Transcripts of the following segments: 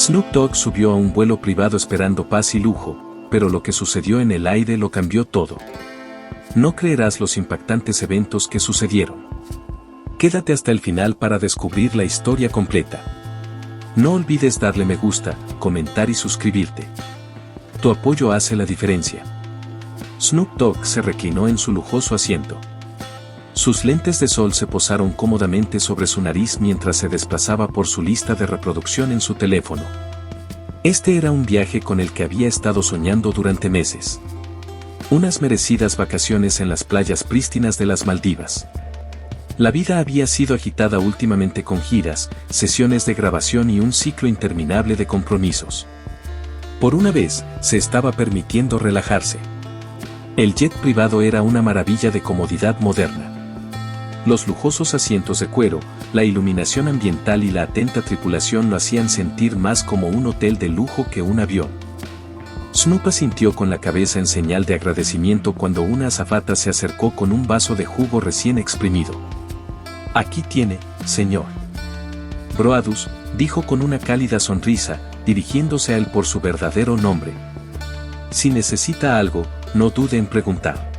Snoop Dogg subió a un vuelo privado esperando paz y lujo, pero lo que sucedió en el aire lo cambió todo. No creerás los impactantes eventos que sucedieron. Quédate hasta el final para descubrir la historia completa. No olvides darle me gusta, comentar y suscribirte. Tu apoyo hace la diferencia. Snoop Dogg se reclinó en su lujoso asiento. Sus lentes de sol se posaron cómodamente sobre su nariz mientras se desplazaba por su lista de reproducción en su teléfono. Este era un viaje con el que había estado soñando durante meses. Unas merecidas vacaciones en las playas prístinas de las Maldivas. La vida había sido agitada últimamente con giras, sesiones de grabación y un ciclo interminable de compromisos. Por una vez, se estaba permitiendo relajarse. El jet privado era una maravilla de comodidad moderna. Los lujosos asientos de cuero, la iluminación ambiental y la atenta tripulación lo hacían sentir más como un hotel de lujo que un avión. Snoop asintió con la cabeza en señal de agradecimiento cuando una azafata se acercó con un vaso de jugo recién exprimido. «Aquí tiene, señor». Broadus, dijo con una cálida sonrisa, dirigiéndose a él por su verdadero nombre. «Si necesita algo, no dude en preguntar».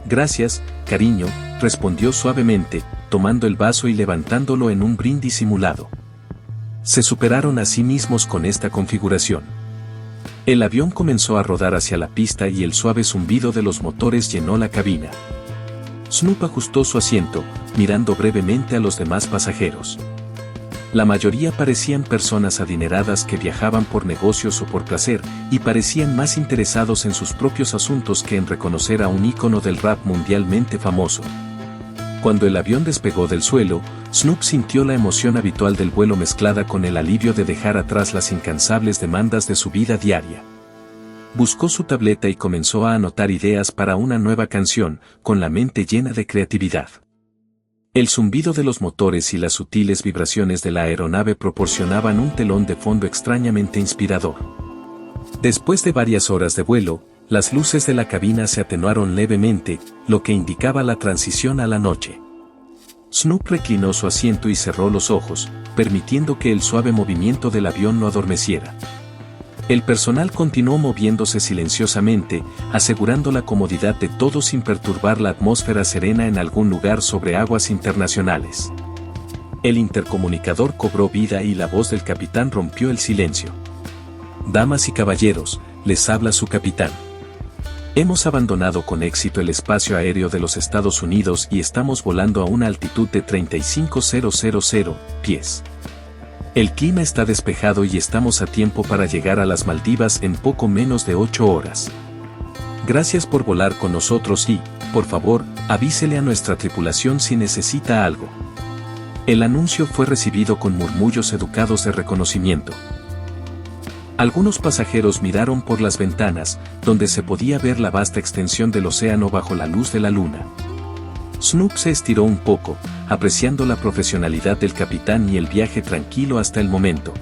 «Gracias, cariño», respondió suavemente, tomando el vaso y levantándolo en un brindis simulado. Se superaron a sí mismos con esta configuración. El avión comenzó a rodar hacia la pista y el suave zumbido de los motores llenó la cabina. Snoop ajustó su asiento, mirando brevemente a los demás pasajeros. La mayoría parecían personas adineradas que viajaban por negocios o por placer, y parecían más interesados en sus propios asuntos que en reconocer a un ícono del rap mundialmente famoso. Cuando el avión despegó del suelo, Snoop sintió la emoción habitual del vuelo mezclada con el alivio de dejar atrás las incansables demandas de su vida diaria. Buscó su tableta y comenzó a anotar ideas para una nueva canción, con la mente llena de creatividad. El zumbido de los motores y las sutiles vibraciones de la aeronave proporcionaban un telón de fondo extrañamente inspirador. Después de varias horas de vuelo, las luces de la cabina se atenuaron levemente, lo que indicaba la transición a la noche. Snoop reclinó su asiento y cerró los ojos, permitiendo que el suave movimiento del avión lo adormeciera. El personal continuó moviéndose silenciosamente, asegurando la comodidad de todos sin perturbar la atmósfera serena en algún lugar sobre aguas internacionales. El intercomunicador cobró vida y la voz del capitán rompió el silencio. «Damas y caballeros, les habla su capitán. Hemos abandonado con éxito el espacio aéreo de los Estados Unidos y estamos volando a una altitud de 35.000 pies. El clima está despejado y estamos a tiempo para llegar a las Maldivas en poco menos de 8 horas. Gracias por volar con nosotros y, por favor, avísele a nuestra tripulación si necesita algo». El anuncio fue recibido con murmullos educados de reconocimiento. Algunos pasajeros miraron por las ventanas, donde se podía ver la vasta extensión del océano bajo la luz de la luna. Snoop se estiró un poco, apreciando la profesionalidad del capitán y el viaje tranquilo hasta el momento.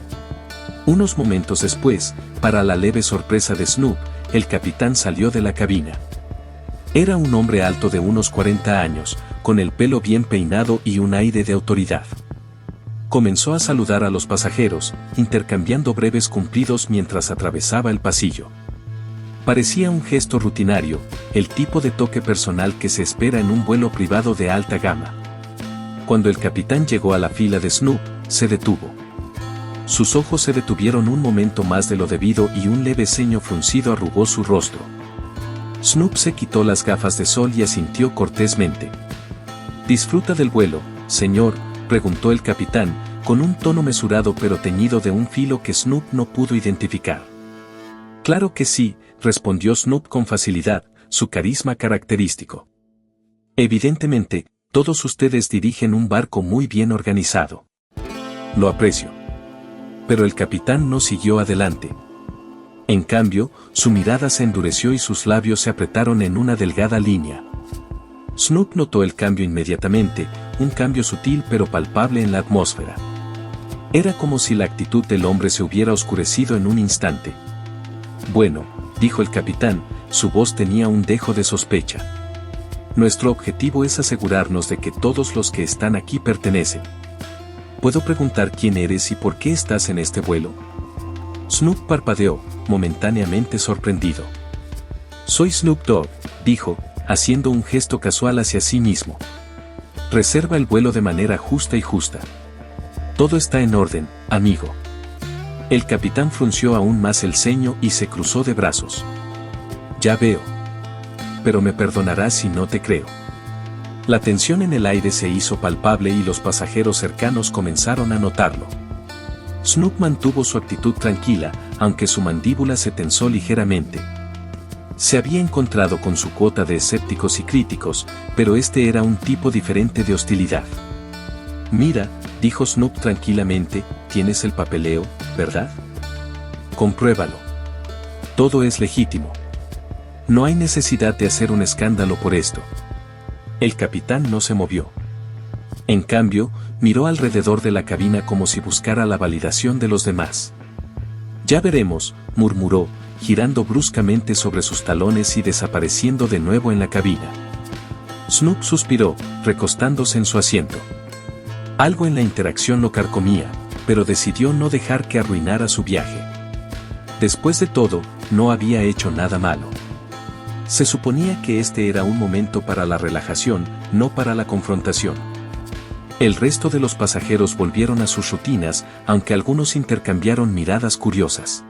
Unos momentos después, para la leve sorpresa de Snoop, el capitán salió de la cabina. Era un hombre alto de unos 40 años, con el pelo bien peinado y un aire de autoridad. Comenzó a saludar a los pasajeros, intercambiando breves cumplidos mientras atravesaba el pasillo. Parecía un gesto rutinario, el tipo de toque personal que se espera en un vuelo privado de alta gama. Cuando el capitán llegó a la fila de Snoop, se detuvo. Sus ojos se detuvieron un momento más de lo debido y un leve ceño fruncido arrugó su rostro. Snoop se quitó las gafas de sol y asintió cortésmente. «¿Disfruta del vuelo, señor?», preguntó el capitán, con un tono mesurado pero teñido de un filo que Snoop no pudo identificar. «Claro que sí», respondió Snoop con facilidad, su carisma característico. «Evidentemente, todos ustedes dirigen un barco muy bien organizado. Lo aprecio». Pero el capitán no siguió adelante. En cambio, su mirada se endureció y sus labios se apretaron en una delgada línea. Snoop notó el cambio inmediatamente, un cambio sutil pero palpable en la atmósfera. Era como si la actitud del hombre se hubiera oscurecido en un instante. «Bueno», dijo el capitán, su voz tenía un dejo de sospecha. «Nuestro objetivo es asegurarnos de que todos los que están aquí pertenecen. ¿Puedo preguntar quién eres y por qué estás en este vuelo?». Snoop parpadeó, momentáneamente sorprendido. Soy Snoop Dogg, dijo, haciendo un gesto casual hacia sí mismo. Reserva el vuelo de manera justa y justa. Todo está en orden, amigo. El capitán frunció aún más el ceño y se cruzó de brazos. Ya veo. Pero me perdonarás si no te creo. La tensión en el aire se hizo palpable y los pasajeros cercanos comenzaron a notarlo. Snoop mantuvo su actitud tranquila, aunque su mandíbula se tensó ligeramente. Se había encontrado con su cuota de escépticos y críticos, pero este era un tipo diferente de hostilidad. Mira, dijo Snoop tranquilamente, tienes el papeleo, ¿verdad? Compruébalo. Todo es legítimo. No hay necesidad de hacer un escándalo por esto. El capitán no se movió. En cambio, miró alrededor de la cabina como si buscara la validación de los demás. Ya veremos, murmuró, girando bruscamente sobre sus talones y desapareciendo de nuevo en la cabina. Snoop suspiró, recostándose en su asiento. Algo en la interacción lo carcomía, pero decidió no dejar que arruinara su viaje. Después de todo, no había hecho nada malo. Se suponía que este era un momento para la relajación, no para la confrontación. El resto de los pasajeros volvieron a sus rutinas, aunque algunos intercambiaron miradas curiosas.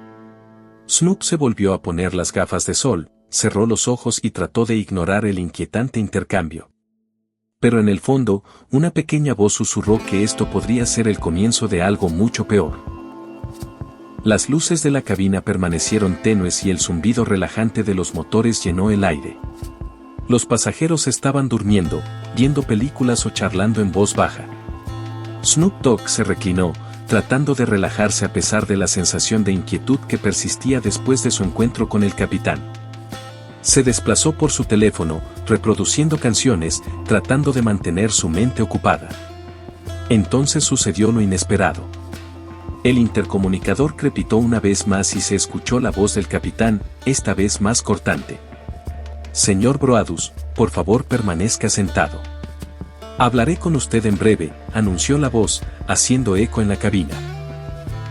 Snoop se volvió a poner las gafas de sol, cerró los ojos y trató de ignorar el inquietante intercambio. Pero en el fondo, una pequeña voz susurró que esto podría ser el comienzo de algo mucho peor. Las luces de la cabina permanecieron tenues y el zumbido relajante de los motores llenó el aire. Los pasajeros estaban durmiendo, viendo películas o charlando en voz baja. Snoop Dogg se reclinó, tratando de relajarse a pesar de la sensación de inquietud que persistía después de su encuentro con el capitán. Se desplazó por su teléfono, reproduciendo canciones, tratando de mantener su mente ocupada. Entonces sucedió lo inesperado. El intercomunicador crepitó una vez más y se escuchó la voz del capitán, esta vez más cortante. Señor Broadus, por favor permanezca sentado. Hablaré con usted en breve, anunció la voz, haciendo eco en la cabina.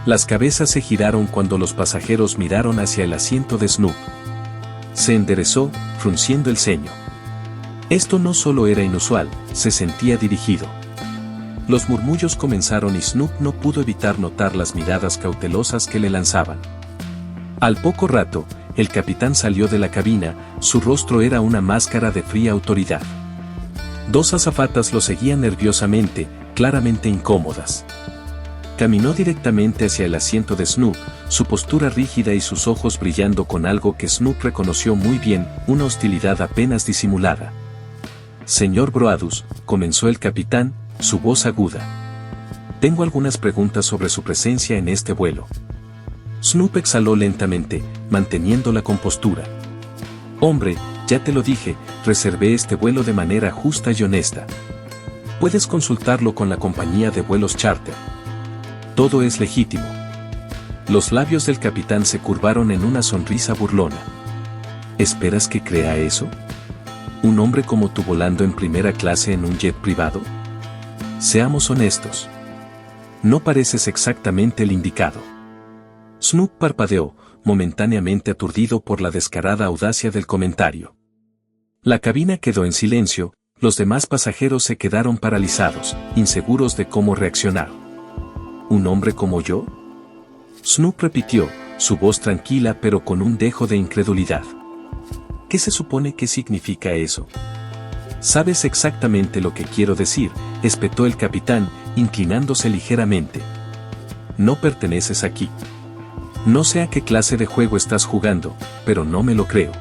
Las cabezas se giraron cuando los pasajeros miraron hacia el asiento de Snoop. Se enderezó, frunciendo el ceño. Esto no solo era inusual, se sentía dirigido. Los murmullos comenzaron y Snoop no pudo evitar notar las miradas cautelosas que le lanzaban. Al poco rato, el capitán salió de la cabina, su rostro era una máscara de fría autoridad. Dos azafatas lo seguían nerviosamente, claramente incómodas. Caminó directamente hacia el asiento de Snoop, su postura rígida y sus ojos brillando con algo que Snoop reconoció muy bien, una hostilidad apenas disimulada. Señor Broadus, comenzó el capitán, su voz aguda. Tengo algunas preguntas sobre su presencia en este vuelo. Snoop exhaló lentamente, manteniendo la compostura. Hombre, ya te lo dije, reservé este vuelo de manera justa y honesta. Puedes consultarlo con la compañía de vuelos charter. Todo es legítimo. Los labios del capitán se curvaron en una sonrisa burlona. ¿Esperas que crea eso? ¿Un hombre como tú volando en primera clase en un jet privado? Seamos honestos. No pareces exactamente el indicado. Snoop parpadeó, momentáneamente aturdido por la descarada audacia del comentario. La cabina quedó en silencio, los demás pasajeros se quedaron paralizados, inseguros de cómo reaccionar. ¿Un hombre como yo? Snoop repitió, su voz tranquila pero con un dejo de incredulidad. ¿Qué se supone que significa eso? Sabes exactamente lo que quiero decir, espetó el capitán, inclinándose ligeramente. No perteneces aquí. No sé a qué clase de juego estás jugando, pero no me lo creo.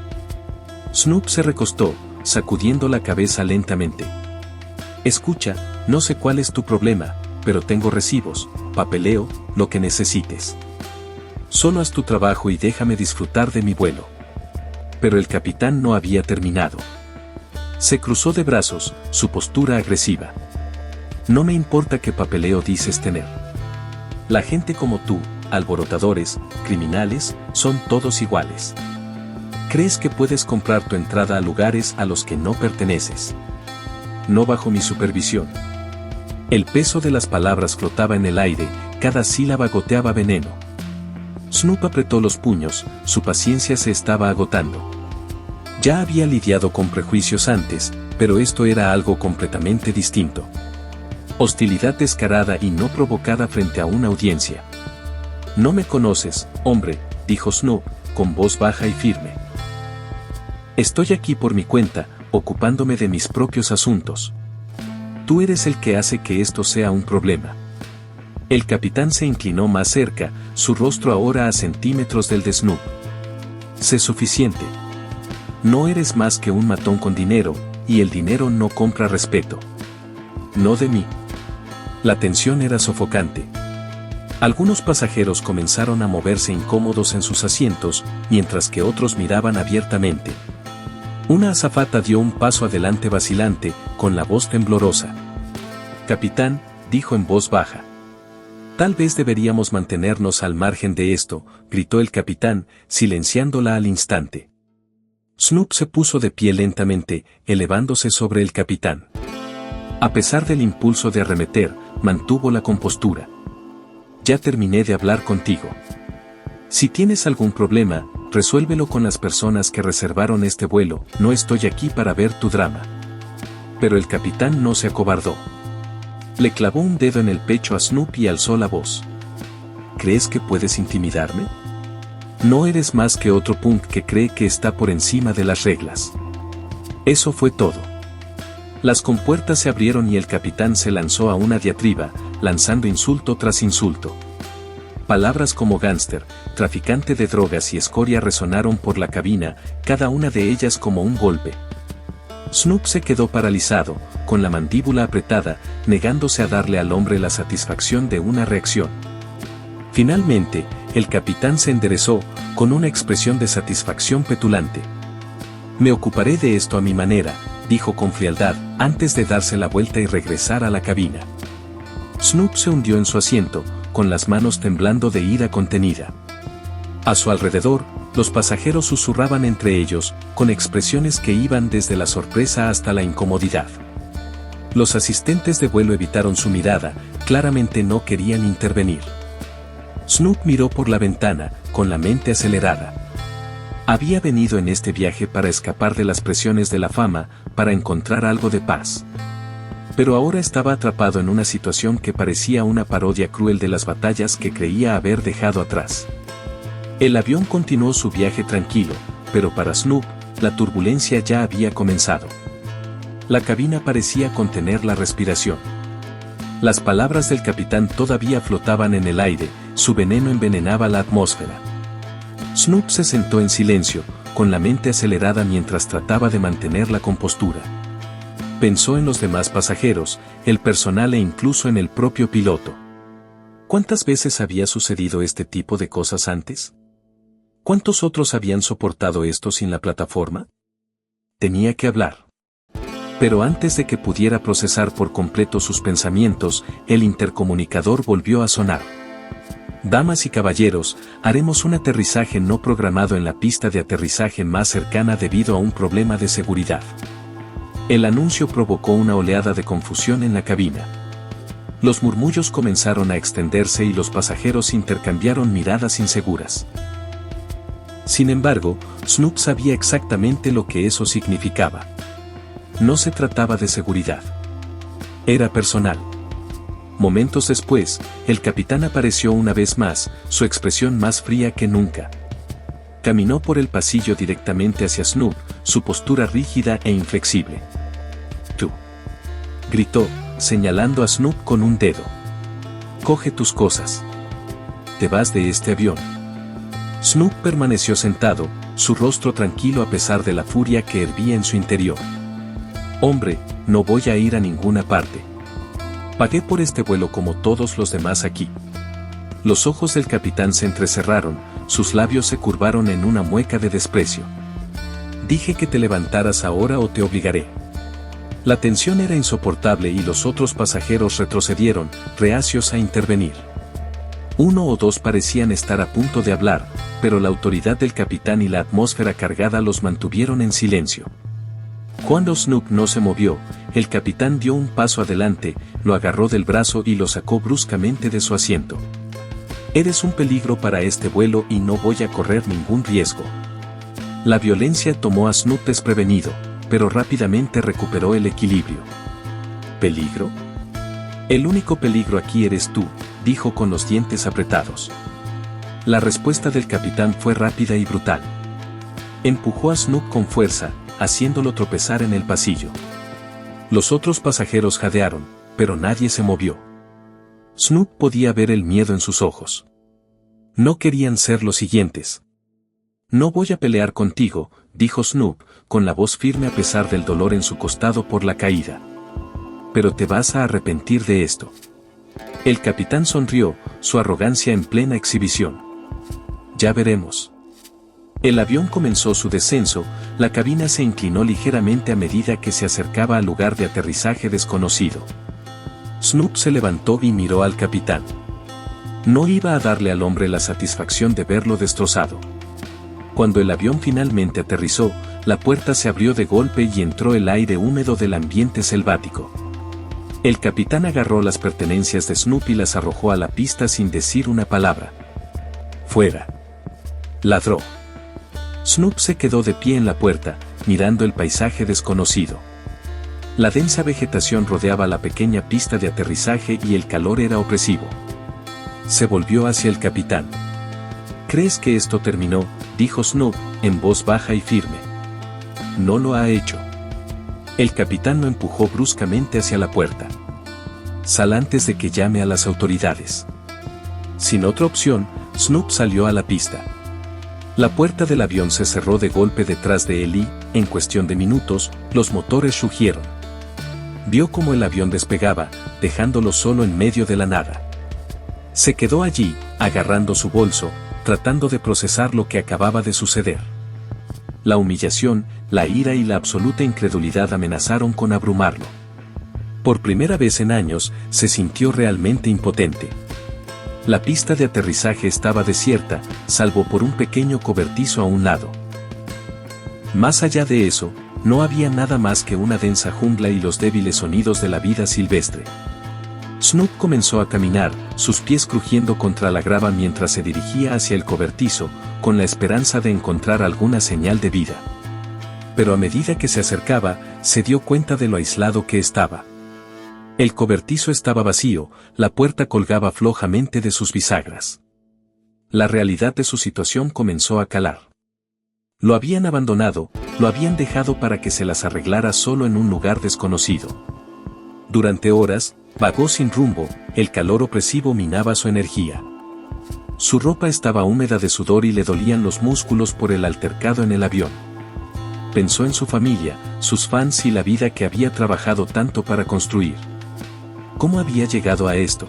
Snoop se recostó, sacudiendo la cabeza lentamente. Escucha, no sé cuál es tu problema, pero tengo recibos, papeleo, lo que necesites. Solo haz tu trabajo y déjame disfrutar de mi vuelo. Pero el capitán no había terminado. Se cruzó de brazos, su postura agresiva. No me importa qué papeleo dices tener. La gente como tú, alborotadores, criminales, son todos iguales. ¿Crees que puedes comprar tu entrada a lugares a los que no perteneces? No bajo mi supervisión. El peso de las palabras flotaba en el aire, cada sílaba goteaba veneno. Snoop apretó los puños, su paciencia se estaba agotando. Ya había lidiado con prejuicios antes, pero esto era algo completamente distinto. Hostilidad descarada y no provocada frente a una audiencia. No me conoces, hombre, dijo Snoop, con voz baja y firme. Estoy aquí por mi cuenta, ocupándome de mis propios asuntos. Tú eres el que hace que esto sea un problema. El capitán se inclinó más cerca, su rostro ahora a centímetros del de Snoop. Sé suficiente. No eres más que un matón con dinero, y el dinero no compra respeto. No de mí. La tensión era sofocante. Algunos pasajeros comenzaron a moverse incómodos en sus asientos, mientras que otros miraban abiertamente. Una azafata dio un paso adelante vacilante, con la voz temblorosa. Capitán, dijo en voz baja. Tal vez deberíamos mantenernos al margen de esto, gritó el capitán, silenciándola al instante. Snoop se puso de pie lentamente, elevándose sobre el capitán. A pesar del impulso de arremeter, mantuvo la compostura. Ya terminé de hablar contigo. Si tienes algún problema, resuélvelo con las personas que reservaron este vuelo, no estoy aquí para ver tu drama. Pero el capitán no se acobardó. Le clavó un dedo en el pecho a Snoop y alzó la voz. ¿Crees que puedes intimidarme? No eres más que otro punk que cree que está por encima de las reglas. Eso fue todo. Las compuertas se abrieron y el capitán se lanzó a una diatriba, lanzando insulto tras insulto. Palabras como gángster, traficante de drogas y escoria resonaron por la cabina, cada una de ellas como un golpe. Snoop se quedó paralizado, con la mandíbula apretada, negándose a darle al hombre la satisfacción de una reacción. Finalmente, el capitán se enderezó, con una expresión de satisfacción petulante. Me ocuparé de esto a mi manera, dijo con frialdad, antes de darse la vuelta y regresar a la cabina. Snoop se hundió en su asiento, con las manos temblando de ira contenida. A su alrededor, los pasajeros susurraban entre ellos, con expresiones que iban desde la sorpresa hasta la incomodidad. Los asistentes de vuelo evitaron su mirada, claramente no querían intervenir. Snoop miró por la ventana, con la mente acelerada. Había venido en este viaje para escapar de las presiones de la fama, para encontrar algo de paz. Pero ahora estaba atrapado en una situación que parecía una parodia cruel de las batallas que creía haber dejado atrás. El avión continuó su viaje tranquilo, pero para Snoop, la turbulencia ya había comenzado. La cabina parecía contener la respiración. Las palabras del capitán todavía flotaban en el aire, su veneno envenenaba la atmósfera. Snoop se sentó en silencio, con la mente acelerada mientras trataba de mantener la compostura. Pensó en los demás pasajeros, el personal e incluso en el propio piloto. ¿Cuántas veces había sucedido este tipo de cosas antes? ¿Cuántos otros habían soportado esto sin la plataforma? Tenía que hablar. Pero antes de que pudiera procesar por completo sus pensamientos, el intercomunicador volvió a sonar. Damas y caballeros, haremos un aterrizaje no programado en la pista de aterrizaje más cercana debido a un problema de seguridad. El anuncio provocó una oleada de confusión en la cabina. Los murmullos comenzaron a extenderse y los pasajeros intercambiaron miradas inseguras. Sin embargo, Snoop sabía exactamente lo que eso significaba. No se trataba de seguridad. Era personal. Momentos después, el capitán apareció una vez más, su expresión más fría que nunca. Caminó por el pasillo directamente hacia Snoop, su postura rígida e inflexible. «Tú», gritó, señalando a Snoop con un dedo. «Coge tus cosas. Te vas de este avión». Snoop permaneció sentado, su rostro tranquilo a pesar de la furia que hervía en su interior. «Hombre, no voy a ir a ninguna parte. Pagué por este vuelo como todos los demás aquí». Los ojos del capitán se entrecerraron, sus labios se curvaron en una mueca de desprecio. «Dije que te levantaras ahora o te obligaré». La tensión era insoportable y los otros pasajeros retrocedieron, reacios a intervenir. Uno o dos parecían estar a punto de hablar, pero la autoridad del capitán y la atmósfera cargada los mantuvieron en silencio. Cuando Snoop no se movió, el capitán dio un paso adelante, lo agarró del brazo y lo sacó bruscamente de su asiento. Eres un peligro para este vuelo y no voy a correr ningún riesgo. La violencia tomó a Snoop desprevenido, pero rápidamente recuperó el equilibrio. ¿Peligro? El único peligro aquí eres tú, dijo con los dientes apretados. La respuesta del capitán fue rápida y brutal. Empujó a Snoop con fuerza, haciéndolo tropezar en el pasillo. Los otros pasajeros jadearon, pero nadie se movió. Snoop podía ver el miedo en sus ojos. No querían ser los siguientes. No voy a pelear contigo, dijo Snoop, con la voz firme a pesar del dolor en su costado por la caída. Pero te vas a arrepentir de esto. El capitán sonrió, su arrogancia en plena exhibición. Ya veremos. El avión comenzó su descenso, la cabina se inclinó ligeramente a medida que se acercaba al lugar de aterrizaje desconocido. Snoop se levantó y miró al capitán. No iba a darle al hombre la satisfacción de verlo destrozado. Cuando el avión finalmente aterrizó, la puerta se abrió de golpe y entró el aire húmedo del ambiente selvático. El capitán agarró las pertenencias de Snoop y las arrojó a la pista sin decir una palabra. ¡Fuera!, ladró. Snoop se quedó de pie en la puerta, mirando el paisaje desconocido. La densa vegetación rodeaba la pequeña pista de aterrizaje y el calor era opresivo. Se volvió hacia el capitán. ¿Crees que esto terminó?, dijo Snoop, en voz baja y firme. No lo ha hecho. El capitán lo empujó bruscamente hacia la puerta. Sal antes de que llame a las autoridades. Sin otra opción, Snoop salió a la pista. La puerta del avión se cerró de golpe detrás de él y, en cuestión de minutos, los motores rugieron. Vio cómo el avión despegaba, dejándolo solo en medio de la nada. Se quedó allí, agarrando su bolso, tratando de procesar lo que acababa de suceder. La humillación, la ira y la absoluta incredulidad amenazaron con abrumarlo. Por primera vez en años, se sintió realmente impotente. La pista de aterrizaje estaba desierta, salvo por un pequeño cobertizo a un lado. Más allá de eso, no había nada más que una densa jungla y los débiles sonidos de la vida silvestre. Snoop comenzó a caminar, sus pies crujiendo contra la grava mientras se dirigía hacia el cobertizo, con la esperanza de encontrar alguna señal de vida. Pero a medida que se acercaba, se dio cuenta de lo aislado que estaba. El cobertizo estaba vacío, la puerta colgaba flojamente de sus bisagras. La realidad de su situación comenzó a calar. Lo habían abandonado, lo habían dejado para que se las arreglara solo en un lugar desconocido. Durante horas, vagó sin rumbo, el calor opresivo minaba su energía. Su ropa estaba húmeda de sudor y le dolían los músculos por el altercado en el avión. Pensó en su familia, sus fans y la vida que había trabajado tanto para construir. ¿Cómo había llegado a esto?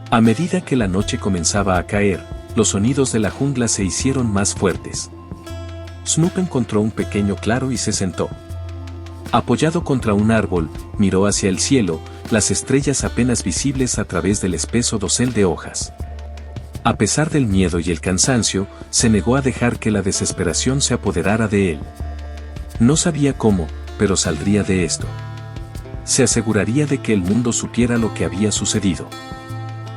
A medida que la noche comenzaba a caer, los sonidos de la jungla se hicieron más fuertes. Snoop encontró un pequeño claro y se sentó. Apoyado contra un árbol, miró hacia el cielo, las estrellas apenas visibles a través del espeso dosel de hojas. A pesar del miedo y el cansancio, se negó a dejar que la desesperación se apoderara de él. No sabía cómo, pero saldría de esto. Se aseguraría de que el mundo supiera lo que había sucedido.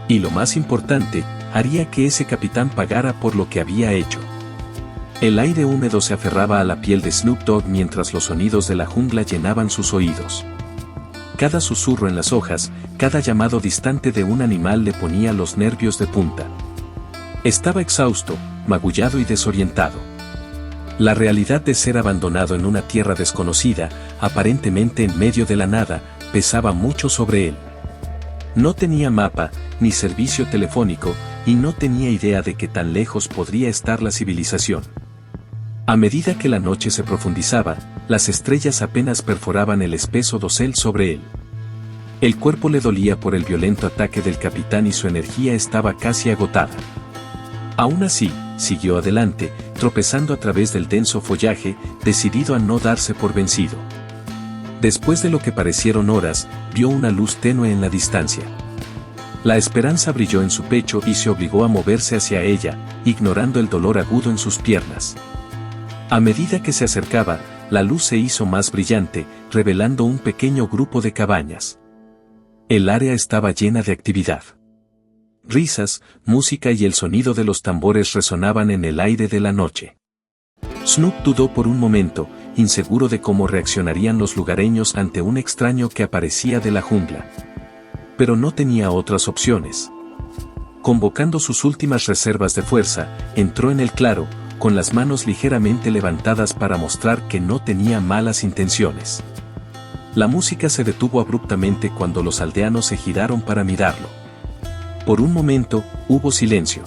Y lo más importante, haría que ese capitán pagara por lo que había hecho. El aire húmedo se aferraba a la piel de Snoop Dogg mientras los sonidos de la jungla llenaban sus oídos. Cada susurro en las hojas, cada llamado distante de un animal le ponía los nervios de punta. Estaba exhausto, magullado y desorientado. La realidad de ser abandonado en una tierra desconocida, aparentemente en medio de la nada, pesaba mucho sobre él. No tenía mapa, ni servicio telefónico, y no tenía idea de qué tan lejos podría estar la civilización. A medida que la noche se profundizaba, las estrellas apenas perforaban el espeso dosel sobre él. El cuerpo le dolía por el violento ataque del capitán y su energía estaba casi agotada. Aún así, siguió adelante, tropezando a través del denso follaje, decidido a no darse por vencido. Después de lo que parecieron horas, vio una luz tenue en la distancia. La esperanza brilló en su pecho y se obligó a moverse hacia ella, ignorando el dolor agudo en sus piernas. A medida que se acercaba, la luz se hizo más brillante, revelando un pequeño grupo de cabañas. El área estaba llena de actividad. Risas, música y el sonido de los tambores resonaban en el aire de la noche. Snoop dudó por un momento, inseguro de cómo reaccionarían los lugareños ante un extraño que aparecía de la jungla. Pero no tenía otras opciones. Convocando sus últimas reservas de fuerza, entró en el claro, con las manos ligeramente levantadas para mostrar que no tenía malas intenciones. La música se detuvo abruptamente cuando los aldeanos se giraron para mirarlo. Por un momento, hubo silencio.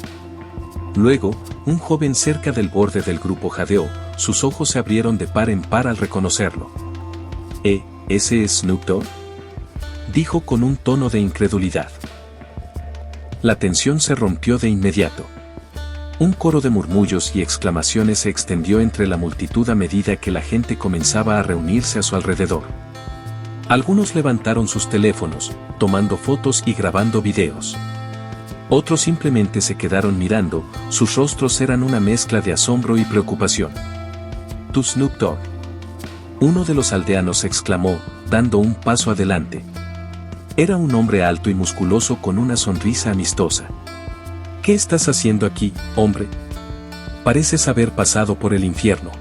Luego, un joven cerca del borde del grupo jadeó, sus ojos se abrieron de par en par al reconocerlo. ¿Ese es Snoop Dogg?, dijo con un tono de incredulidad. La tensión se rompió de inmediato. Un coro de murmullos y exclamaciones se extendió entre la multitud a medida que la gente comenzaba a reunirse a su alrededor. Algunos levantaron sus teléfonos, tomando fotos y grabando videos. Otros simplemente se quedaron mirando, sus rostros eran una mezcla de asombro y preocupación. «¿Tú, Snoop Dogg?», uno de los aldeanos exclamó, dando un paso adelante. Era un hombre alto y musculoso con una sonrisa amistosa. «¿Qué estás haciendo aquí, hombre? Pareces haber pasado por el infierno».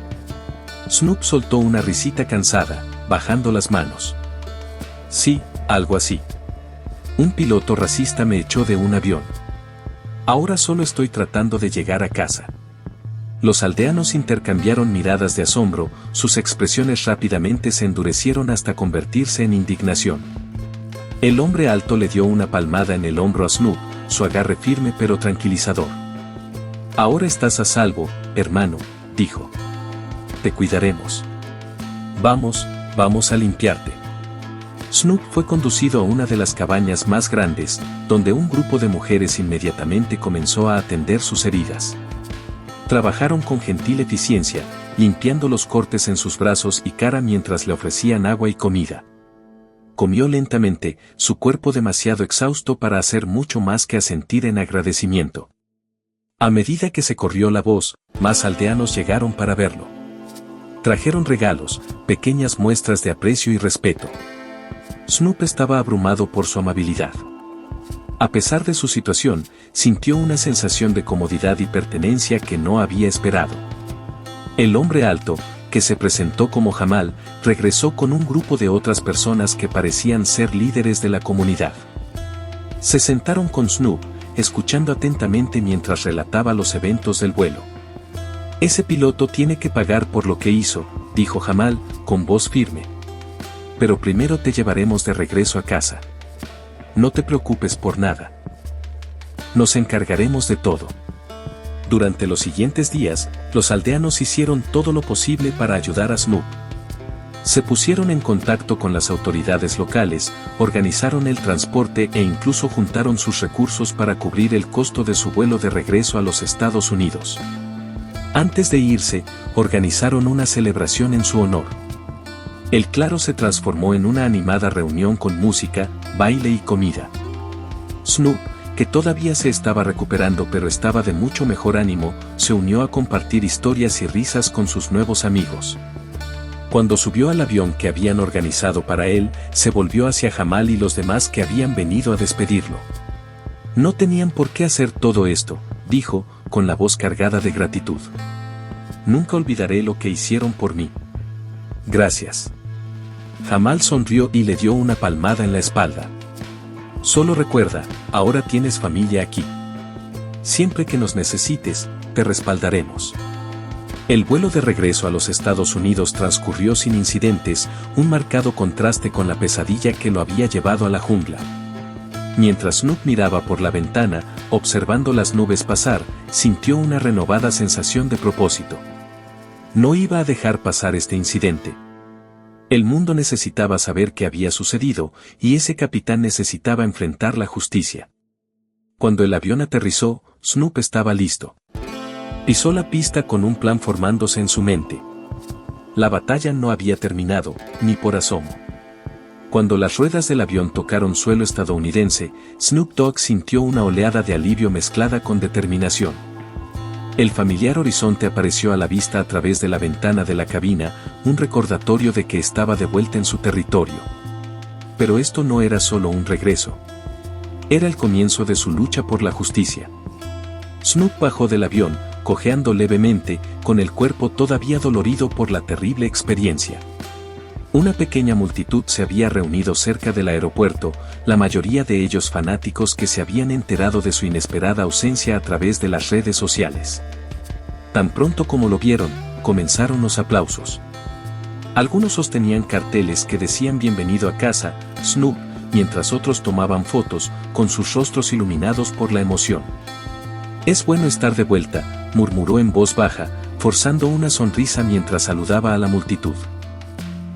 Snoop soltó una risita cansada, bajando las manos. «Sí, algo así. Un piloto racista me echó de un avión. Ahora solo estoy tratando de llegar a casa». Los aldeanos intercambiaron miradas de asombro, sus expresiones rápidamente se endurecieron hasta convertirse en indignación. El hombre alto le dio una palmada en el hombro a Snoop, su agarre firme pero tranquilizador. «Ahora estás a salvo, hermano», dijo. «Te cuidaremos. Vamos a limpiarte». Snoop fue conducido a una de las cabañas más grandes, donde un grupo de mujeres inmediatamente comenzó a atender sus heridas. Trabajaron con gentil eficiencia, limpiando los cortes en sus brazos y cara mientras le ofrecían agua y comida. Comió lentamente, su cuerpo demasiado exhausto para hacer mucho más que asentir en agradecimiento. A medida que se corrió la voz, más aldeanos llegaron para verlo. Trajeron regalos, pequeñas muestras de aprecio y respeto. Snoop estaba abrumado por su amabilidad. A pesar de su situación, sintió una sensación de comodidad y pertenencia que no había esperado. El hombre alto, que se presentó como Jamal, regresó con un grupo de otras personas que parecían ser líderes de la comunidad. Se sentaron con Snoop, escuchando atentamente mientras relataba los eventos del vuelo. «Ese piloto tiene que pagar por lo que hizo», dijo Jamal, con voz firme. «Pero primero te llevaremos de regreso a casa. No te preocupes por nada. Nos encargaremos de todo». Durante los siguientes días, los aldeanos hicieron todo lo posible para ayudar a Snoop. Se pusieron en contacto con las autoridades locales, organizaron el transporte e incluso juntaron sus recursos para cubrir el costo de su vuelo de regreso a los Estados Unidos. Antes de irse, organizaron una celebración en su honor. El claro se transformó en una animada reunión con música, baile y comida. Snoop, que todavía se estaba recuperando pero estaba de mucho mejor ánimo, se unió a compartir historias y risas con sus nuevos amigos. Cuando subió al avión que habían organizado para él, se volvió hacia Jamal y los demás que habían venido a despedirlo. «No tenían por qué hacer todo esto», dijo, con la voz cargada de gratitud. «Nunca olvidaré lo que hicieron por mí. Gracias». Jamal sonrió y le dio una palmada en la espalda. «Solo recuerda, ahora tienes familia aquí. Siempre que nos necesites, te respaldaremos». El vuelo de regreso a los Estados Unidos transcurrió sin incidentes, un marcado contraste con la pesadilla que lo había llevado a la jungla. Mientras Snoop miraba por la ventana, observando las nubes pasar, sintió una renovada sensación de propósito. No iba a dejar pasar este incidente. El mundo necesitaba saber qué había sucedido, y ese capitán necesitaba enfrentar la justicia. Cuando el avión aterrizó, Snoop estaba listo. Pisó la pista con un plan formándose en su mente. La batalla no había terminado, ni por asomo. Cuando las ruedas del avión tocaron suelo estadounidense, Snoop Dogg sintió una oleada de alivio mezclada con determinación. El familiar horizonte apareció a la vista a través de la ventana de la cabina, un recordatorio de que estaba de vuelta en su territorio. Pero esto no era solo un regreso. Era el comienzo de su lucha por la justicia. Snoop bajó del avión, cojeando levemente, con el cuerpo todavía dolorido por la terrible experiencia. Una pequeña multitud se había reunido cerca del aeropuerto, la mayoría de ellos fanáticos que se habían enterado de su inesperada ausencia a través de las redes sociales. Tan pronto como lo vieron, comenzaron los aplausos. Algunos sostenían carteles que decían "Bienvenido a casa, Snoop", mientras otros tomaban fotos, con sus rostros iluminados por la emoción. «Es bueno estar de vuelta», murmuró en voz baja, forzando una sonrisa mientras saludaba a la multitud.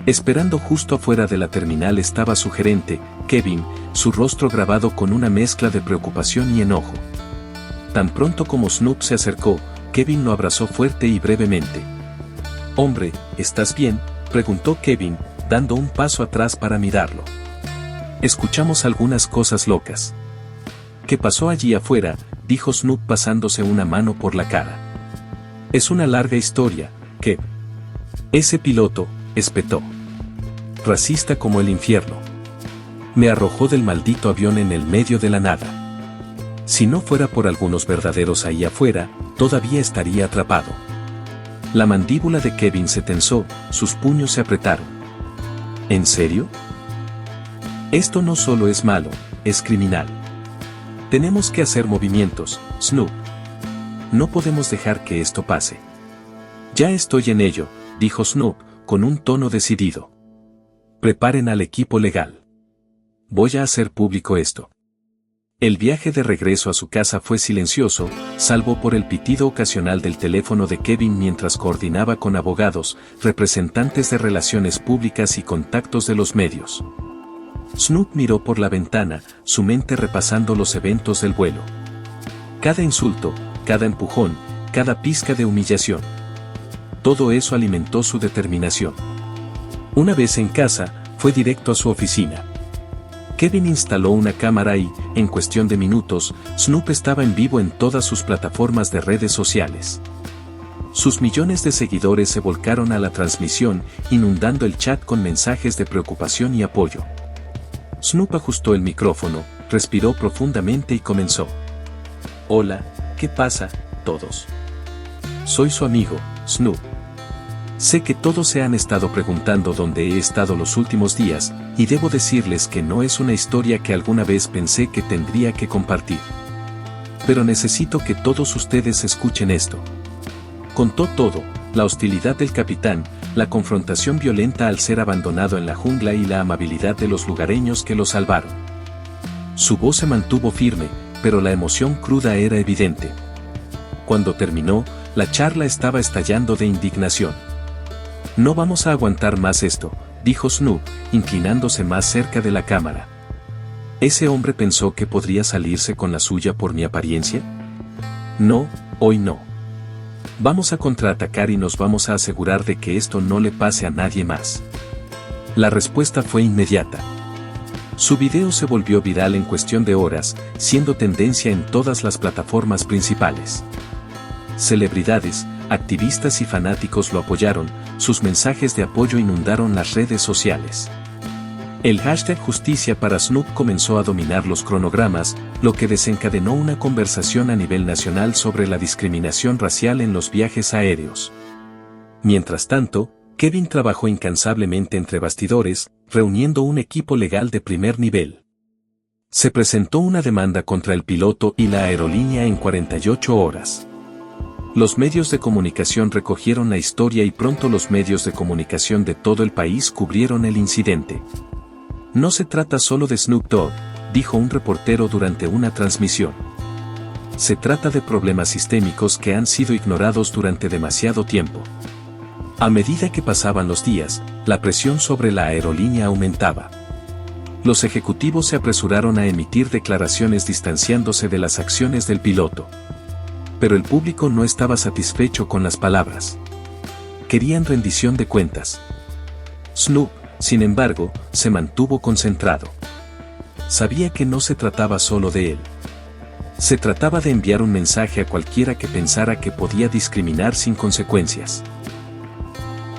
Esperando justo afuera de la terminal estaba su gerente, Kevin, su rostro grabado con una mezcla de preocupación y enojo. Tan pronto como Snoop se acercó, Kevin lo abrazó fuerte y brevemente. «Hombre, ¿estás bien?», preguntó Kevin, dando un paso atrás para mirarlo. «Escuchamos algunas cosas locas». «¿Qué pasó allí afuera?», dijo Snoop pasándose una mano por la cara. «Es una larga historia, Kev». «Ese piloto», espetó. «Racista como el infierno. Me arrojó del maldito avión en el medio de la nada. Si no fuera por algunos verdaderos ahí afuera, todavía estaría atrapado». La mandíbula de Kevin se tensó, sus puños se apretaron. «¿En serio? Esto no solo es malo, es criminal. Tenemos que hacer movimientos, Snoop. No podemos dejar que esto pase». «Ya estoy en ello», dijo Snoop, con un tono decidido. «Preparen al equipo legal. Voy a hacer público esto». El viaje de regreso a su casa fue silencioso, salvo por el pitido ocasional del teléfono de Kevin mientras coordinaba con abogados, representantes de relaciones públicas y contactos de los medios. Snoop miró por la ventana, su mente repasando los eventos del vuelo. Cada insulto, cada empujón, cada pizca de humillación. Todo eso alimentó su determinación. Una vez en casa, fue directo a su oficina. Kevin instaló una cámara y, en cuestión de minutos, Snoop estaba en vivo en todas sus plataformas de redes sociales. Sus millones de seguidores se volcaron a la transmisión, inundando el chat con mensajes de preocupación y apoyo. Snoop ajustó el micrófono, respiró profundamente y comenzó. «Hola, ¿qué pasa, todos? Soy su amigo, Snoop. Sé que todos se han estado preguntando dónde he estado los últimos días, y debo decirles que no es una historia que alguna vez pensé que tendría que compartir. Pero necesito que todos ustedes escuchen esto». Contó todo, la hostilidad del capitán, la confrontación violenta al ser abandonado en la jungla y la amabilidad de los lugareños que lo salvaron. Su voz se mantuvo firme, pero la emoción cruda era evidente. Cuando terminó, la charla estaba estallando de indignación. «No vamos a aguantar más esto», dijo Snoop, inclinándose más cerca de la cámara. «¿Ese hombre pensó que podría salirse con la suya por mi apariencia? No, hoy no. Vamos a contraatacar y nos vamos a asegurar de que esto no le pase a nadie más». La respuesta fue inmediata. Su video se volvió viral en cuestión de horas, siendo tendencia en todas las plataformas principales. Celebridades, activistas y fanáticos lo apoyaron, sus mensajes de apoyo inundaron las redes sociales. El hashtag Justicia para Snoop comenzó a dominar los cronogramas, lo que desencadenó una conversación a nivel nacional sobre la discriminación racial en los viajes aéreos. Mientras tanto, Kevin trabajó incansablemente entre bastidores, reuniendo un equipo legal de primer nivel. Se presentó una demanda contra el piloto y la aerolínea en 48 horas. Los medios de comunicación recogieron la historia y pronto los medios de comunicación de todo el país cubrieron el incidente. «No se trata solo de Snoop Dogg», dijo un reportero durante una transmisión. «Se trata de problemas sistémicos que han sido ignorados durante demasiado tiempo». A medida que pasaban los días, la presión sobre la aerolínea aumentaba. Los ejecutivos se apresuraron a emitir declaraciones distanciándose de las acciones del piloto. Pero el público no estaba satisfecho con las palabras. Querían rendición de cuentas. Snoop, sin embargo, se mantuvo concentrado. Sabía que no se trataba solo de él. Se trataba de enviar un mensaje a cualquiera que pensara que podía discriminar sin consecuencias.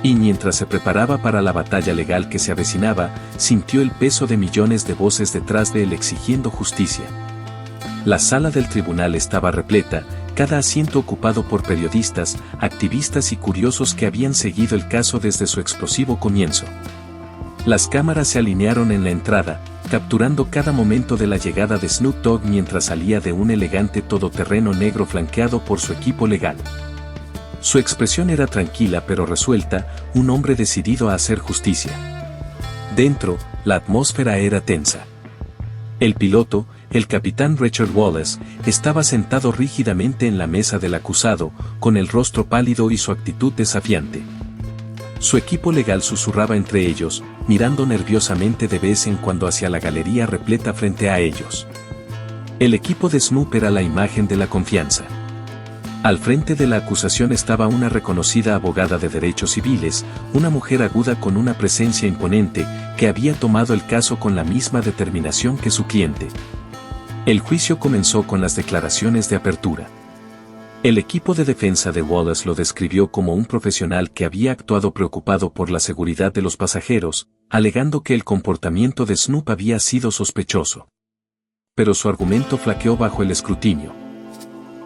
Y mientras se preparaba para la batalla legal que se avecinaba, sintió el peso de millones de voces detrás de él exigiendo justicia. La sala del tribunal estaba repleta, cada asiento ocupado por periodistas, activistas y curiosos que habían seguido el caso desde su explosivo comienzo. Las cámaras se alinearon en la entrada, capturando cada momento de la llegada de Snoop Dogg mientras salía de un elegante todoterreno negro flanqueado por su equipo legal. Su expresión era tranquila pero resuelta, un hombre decidido a hacer justicia. Dentro, la atmósfera era tensa. El piloto, el capitán Richard Wallace, estaba sentado rígidamente en la mesa del acusado, con el rostro pálido y su actitud desafiante. Su equipo legal susurraba entre ellos, mirando nerviosamente de vez en cuando hacia la galería repleta frente a ellos. El equipo de Snoop era la imagen de la confianza. Al frente de la acusación estaba una reconocida abogada de derechos civiles, una mujer aguda con una presencia imponente, que había tomado el caso con la misma determinación que su cliente. El juicio comenzó con las declaraciones de apertura. El equipo de defensa de Wallace lo describió como un profesional que había actuado preocupado por la seguridad de los pasajeros, alegando que el comportamiento de Snoop había sido sospechoso. Pero su argumento flaqueó bajo el escrutinio.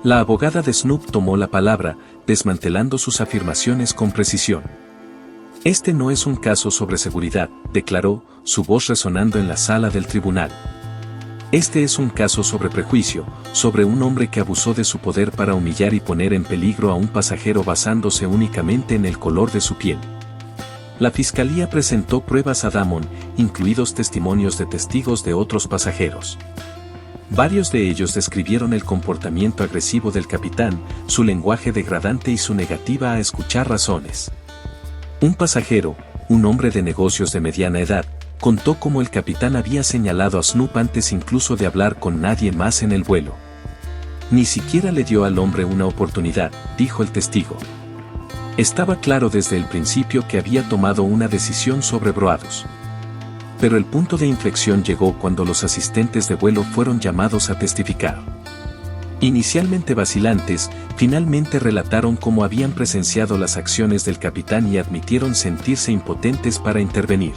La abogada de Snoop tomó la palabra, desmantelando sus afirmaciones con precisión. Este no es un caso sobre seguridad, declaró, su voz resonando en la sala del tribunal. Este es un caso sobre prejuicio, sobre un hombre que abusó de su poder para humillar y poner en peligro a un pasajero basándose únicamente en el color de su piel. La fiscalía presentó pruebas a Damon, incluidos testimonios de testigos de otros pasajeros. Varios de ellos describieron el comportamiento agresivo del capitán, su lenguaje degradante y su negativa a escuchar razones. Un pasajero, un hombre de negocios de mediana edad, contó cómo el capitán había señalado a Snoop antes incluso de hablar con nadie más en el vuelo. Ni siquiera le dio al hombre una oportunidad, dijo el testigo. Estaba claro desde el principio que había tomado una decisión sobre Broaddus. Pero el punto de inflexión llegó cuando los asistentes de vuelo fueron llamados a testificar. Inicialmente vacilantes, finalmente relataron cómo habían presenciado las acciones del capitán y admitieron sentirse impotentes para intervenir.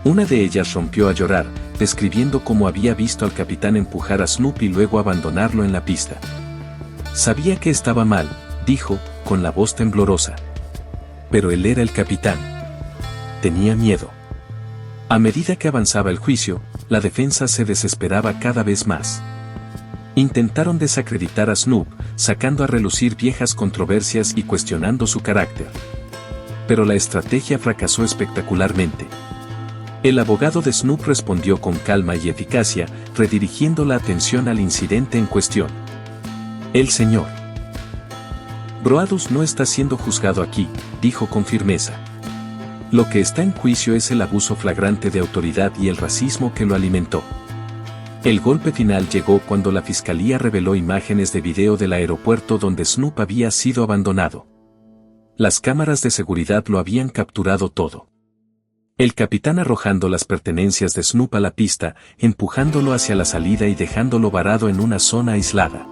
Una de ellas rompió a llorar, describiendo cómo había visto al capitán empujar a Snoop y luego abandonarlo en la pista. Sabía que estaba mal, dijo, con la voz temblorosa. Pero él era el capitán. Tenía miedo. A medida que avanzaba el juicio, la defensa se desesperaba cada vez más. Intentaron desacreditar a Snoop, sacando a relucir viejas controversias y cuestionando su carácter. Pero la estrategia fracasó espectacularmente. El abogado de Snoop respondió con calma y eficacia, redirigiendo la atención al incidente en cuestión. El señor Broaddus no está siendo juzgado aquí, dijo con firmeza. Lo que está en juicio es el abuso flagrante de autoridad y el racismo que lo alimentó. El golpe final llegó cuando la fiscalía reveló imágenes de video del aeropuerto donde Snoop había sido abandonado. Las cámaras de seguridad lo habían capturado todo. El capitán arrojando las pertenencias de Snoop a la pista, empujándolo hacia la salida y dejándolo varado en una zona aislada.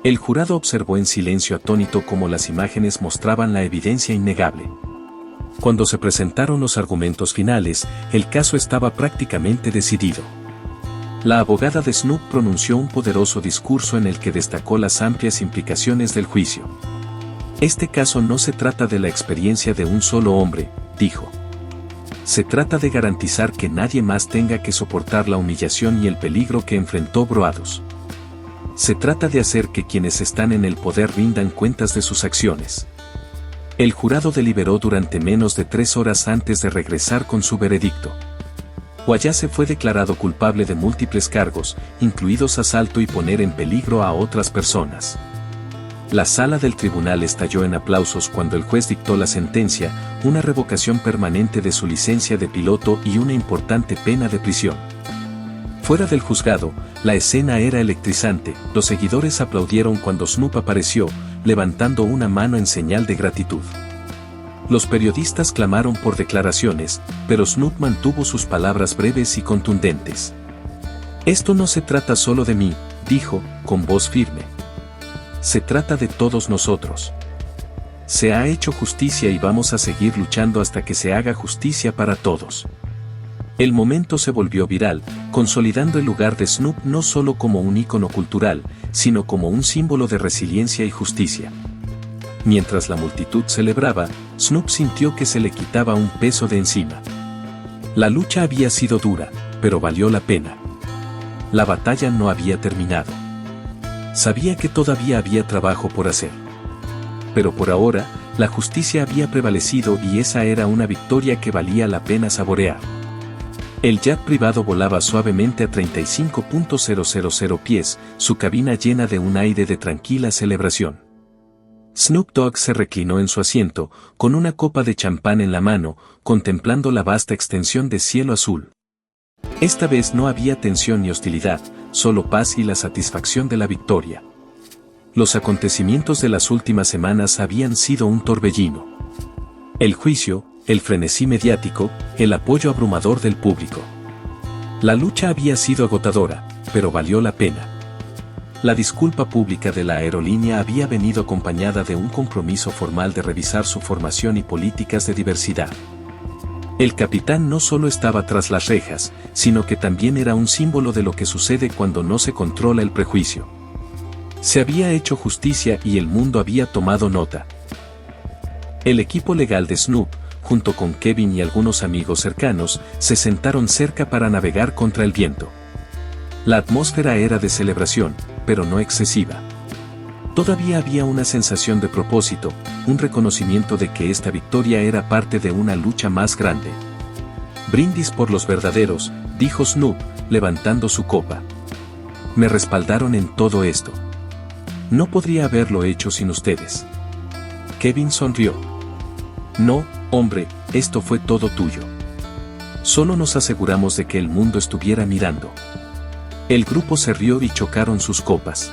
El jurado observó en silencio atónito cómo las imágenes mostraban la evidencia innegable. Cuando se presentaron los argumentos finales, el caso estaba prácticamente decidido. La abogada de Snoop pronunció un poderoso discurso en el que destacó las amplias implicaciones del juicio. Este caso no se trata de la experiencia de un solo hombre, dijo. Se trata de garantizar que nadie más tenga que soportar la humillación y el peligro que enfrentó Broaddus. Se trata de hacer que quienes están en el poder rindan cuentas de sus acciones. El jurado deliberó durante menos de 3 horas antes de regresar con su veredicto. Wallace fue declarado culpable de múltiples cargos, incluidos asalto y poner en peligro a otras personas. La sala del tribunal estalló en aplausos cuando el juez dictó la sentencia, una revocación permanente de su licencia de piloto y una importante pena de prisión. Fuera del juzgado, la escena era electrizante, los seguidores aplaudieron cuando Snoop apareció, levantando una mano en señal de gratitud. Los periodistas clamaron por declaraciones, pero Snoop mantuvo sus palabras breves y contundentes. Esto no se trata solo de mí, dijo, con voz firme. Se trata de todos nosotros. Se ha hecho justicia y vamos a seguir luchando hasta que se haga justicia para todos. El momento se volvió viral, consolidando el lugar de Snoop no solo como un ícono cultural, sino como un símbolo de resiliencia y justicia. Mientras la multitud celebraba, Snoop sintió que se le quitaba un peso de encima. La lucha había sido dura, pero valió la pena. La batalla no había terminado. Sabía que todavía había trabajo por hacer. Pero por ahora, la justicia había prevalecido y esa era una victoria que valía la pena saborear. El jet privado volaba suavemente a 35.000 pies, su cabina llena de un aire de tranquila celebración. Snoop Dogg se reclinó en su asiento, con una copa de champán en la mano, contemplando la vasta extensión de cielo azul. Esta vez no había tensión ni hostilidad, solo paz y la satisfacción de la victoria. Los acontecimientos de las últimas semanas habían sido un torbellino. El juicio, el frenesí mediático, el apoyo abrumador del público. La lucha había sido agotadora, pero valió la pena. La disculpa pública de la aerolínea había venido acompañada de un compromiso formal de revisar su formación y políticas de diversidad. El capitán no solo estaba tras las rejas, sino que también era un símbolo de lo que sucede cuando no se controla el prejuicio. Se había hecho justicia y el mundo había tomado nota. El equipo legal de Snoop, junto con Kevin y algunos amigos cercanos, se sentaron cerca para navegar contra el viento. La atmósfera era de celebración, pero no excesiva. Todavía había una sensación de propósito, un reconocimiento de que esta victoria era parte de una lucha más grande. Brindis por los verdaderos, dijo Snoop, levantando su copa. Me respaldaron en todo esto. No podría haberlo hecho sin ustedes. Kevin sonrió. No, hombre, esto fue todo tuyo. Solo nos aseguramos de que el mundo estuviera mirando. El grupo se rió y chocaron sus copas.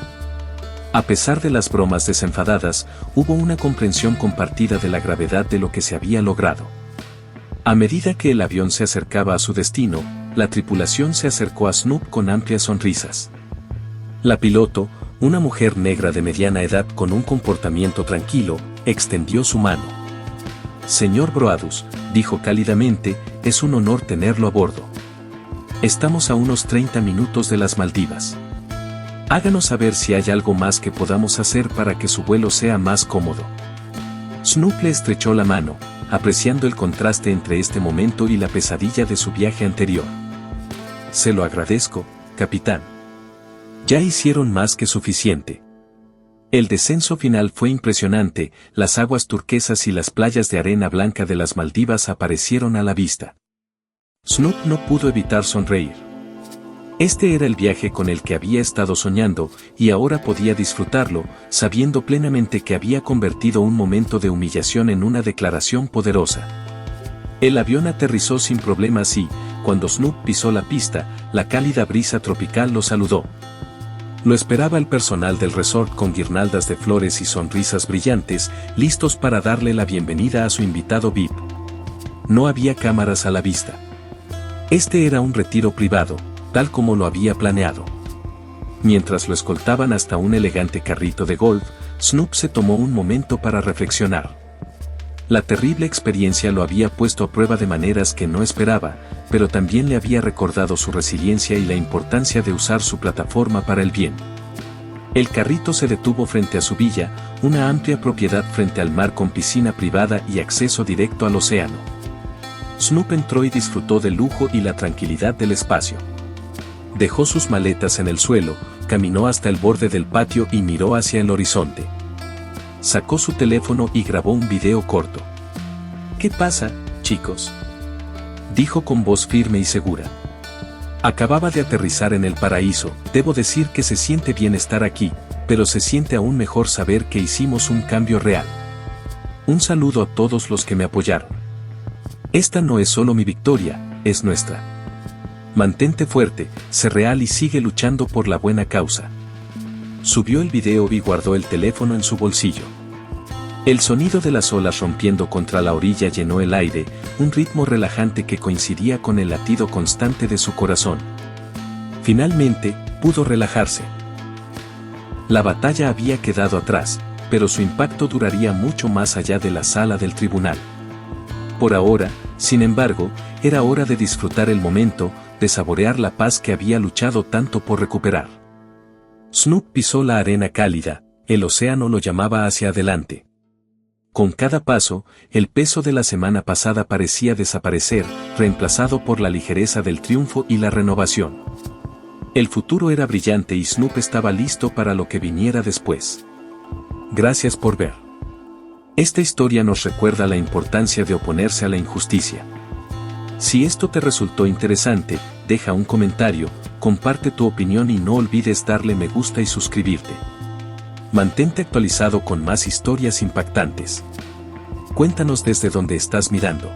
A pesar de las bromas desenfadadas, hubo una comprensión compartida de la gravedad de lo que se había logrado. A medida que el avión se acercaba a su destino, la tripulación se acercó a Snoop con amplias sonrisas. La piloto, una mujer negra de mediana edad con un comportamiento tranquilo, extendió su mano. Señor Broadus, dijo cálidamente, es un honor tenerlo a bordo. Estamos a unos 30 minutos de las Maldivas. Háganos saber si hay algo más que podamos hacer para que su vuelo sea más cómodo. Snoop le estrechó la mano, apreciando el contraste entre este momento y la pesadilla de su viaje anterior. Se lo agradezco, capitán. Ya hicieron más que suficiente. El descenso final fue impresionante, las aguas turquesas y las playas de arena blanca de las Maldivas aparecieron a la vista. Snoop no pudo evitar sonreír. Este era el viaje con el que había estado soñando, y ahora podía disfrutarlo, sabiendo plenamente que había convertido un momento de humillación en una declaración poderosa. El avión aterrizó sin problemas y, cuando Snoop pisó la pista, la cálida brisa tropical lo saludó. Lo esperaba el personal del resort con guirnaldas de flores y sonrisas brillantes, listos para darle la bienvenida a su invitado VIP. No había cámaras a la vista. Este era un retiro privado, tal como lo había planeado. Mientras lo escoltaban hasta un elegante carrito de golf, Snoop se tomó un momento para reflexionar. La terrible experiencia lo había puesto a prueba de maneras que no esperaba, pero también le había recordado su resiliencia y la importancia de usar su plataforma para el bien. El carrito se detuvo frente a su villa, una amplia propiedad frente al mar con piscina privada y acceso directo al océano. Snoop entró y disfrutó del lujo y la tranquilidad del espacio. Dejó sus maletas en el suelo, caminó hasta el borde del patio y miró hacia el horizonte. Sacó su teléfono y grabó un video corto. ¿Qué pasa, chicos?, dijo con voz firme y segura. Acababa de aterrizar en el paraíso, debo decir que se siente bien estar aquí, pero se siente aún mejor saber que hicimos un cambio real. Un saludo a todos los que me apoyaron. Esta no es solo mi victoria, es nuestra. Mantente fuerte, sé real y sigue luchando por la buena causa. Subió el video y guardó el teléfono en su bolsillo. El sonido de las olas rompiendo contra la orilla llenó el aire, un ritmo relajante que coincidía con el latido constante de su corazón. Finalmente, pudo relajarse. La batalla había quedado atrás, pero su impacto duraría mucho más allá de la sala del tribunal. Por ahora, sin embargo, era hora de disfrutar el momento, de saborear la paz que había luchado tanto por recuperar. Snoop pisó la arena cálida, el océano lo llamaba hacia adelante. Con cada paso, el peso de la semana pasada parecía desaparecer, reemplazado por la ligereza del triunfo y la renovación. El futuro era brillante y Snoop estaba listo para lo que viniera después. Gracias por ver. Esta historia nos recuerda la importancia de oponerse a la injusticia. Si esto te resultó interesante, deja un comentario, comparte tu opinión y no olvides darle me gusta y suscribirte. Mantente actualizado con más historias impactantes. Cuéntanos desde dónde estás mirando.